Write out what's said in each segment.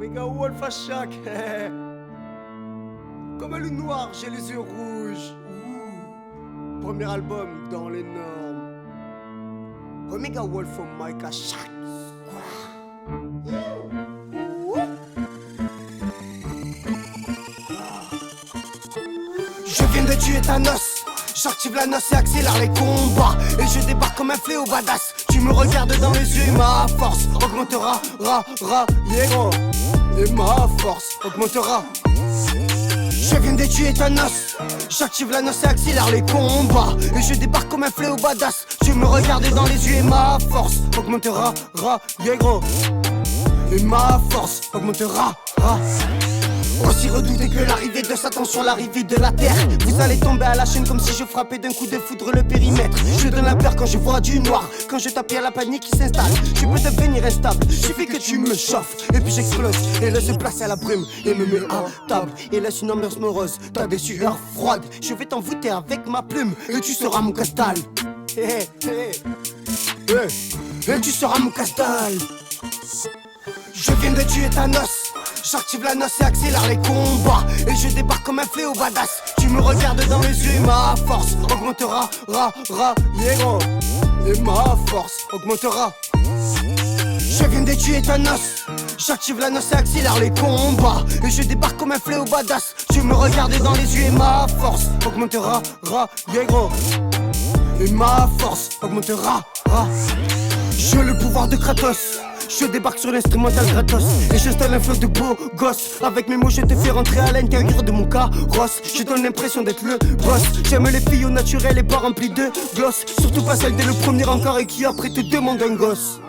Omega Wolf à chaque. Comme un loup noir, j'ai les yeux rouges. Premier album dans les normes. Omega Wolf au mic à chaque. Je viens de tuer Thanos. J'active la noce et accélère les combats. Et je débarque comme un fléau badass. Tu me regardes dans les yeux et ma force augmentera, yeah. Et ma force augmentera. Je viens de tuer Thanos. J'active la noce et accélère les combats. Et je débarque comme un fléau badass. Tu me regardes dans les yeux et ma force augmentera, yeah. Et ma force augmentera, Aussi redouté que l'arrivée de Satan sur l'arrivée de la terre. Vous allez tomber à la chaîne comme si je frappais d'un coup de foudre le périmètre. Je donne la peur quand je vois du noir. Quand je tape, y'a la panique qui s'installe. Tu peux devenir instable, suffit que tu me chauffes. Et puis j'explose, et laisse place à la brume. Et me mets à table, et laisse une ambiance morose. T'as des sueurs froides, je vais t'envoûter avec ma plume. Et tu seras mon castal. Et tu seras mon castal. Je viens de tuer Thanos. J'active la noce et accélère les combats. Et je débarque comme un fléau badass. Tu me regardes dans les yeux et ma force augmentera, yeah. Et ma force augmentera. Je viens de tuer Thanos. J'active la noce et accélère les combats. Et je débarque comme un fléau badass. Tu me regardes dans les yeux et ma force augmentera, yeah. Et ma force augmentera, J'ai le pouvoir de Kratos. Je débarque sur l'instrumental gratos. Et j'installe un flow de beau gosse. Avec mes mots je te fais rentrer à l'intérieur de mon carrosse. Je donne l'impression d'être le boss. J'aime les filles au naturel et pas remplies de gloss. Surtout pas celle dès le premier encart et qui après te demande un gosse.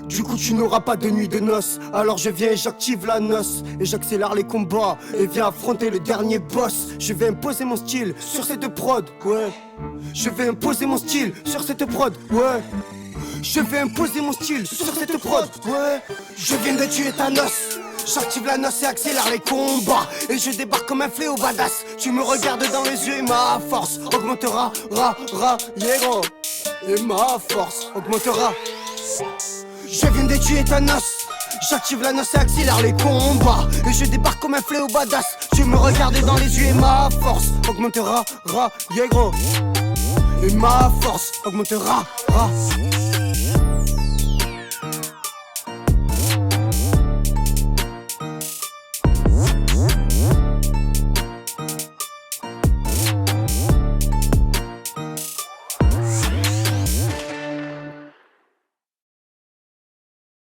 Du coup tu n'auras pas de nuit de noces. Alors je viens et j'active la noce. Et j'accélère les combats. Et viens affronter le dernier boss. Je vais imposer mon style sur cette prod, ouais. Je vais imposer mon style sur cette prod, ouais. Je vais imposer mon style sur cette prod, ouais. Je viens de tuer Thanos. J'active la noce et accélère les combats. Et je débarque comme un fléau badass. Tu me regardes dans les yeux et ma force augmentera, yeah. Et ma force augmentera. Je viens de tuer Thanos. J'active la noce et accélère les combats. Et je débarque comme un fléau badass. Tu me regardes dans les yeux et ma force augmentera, yeah. Et ma force augmentera,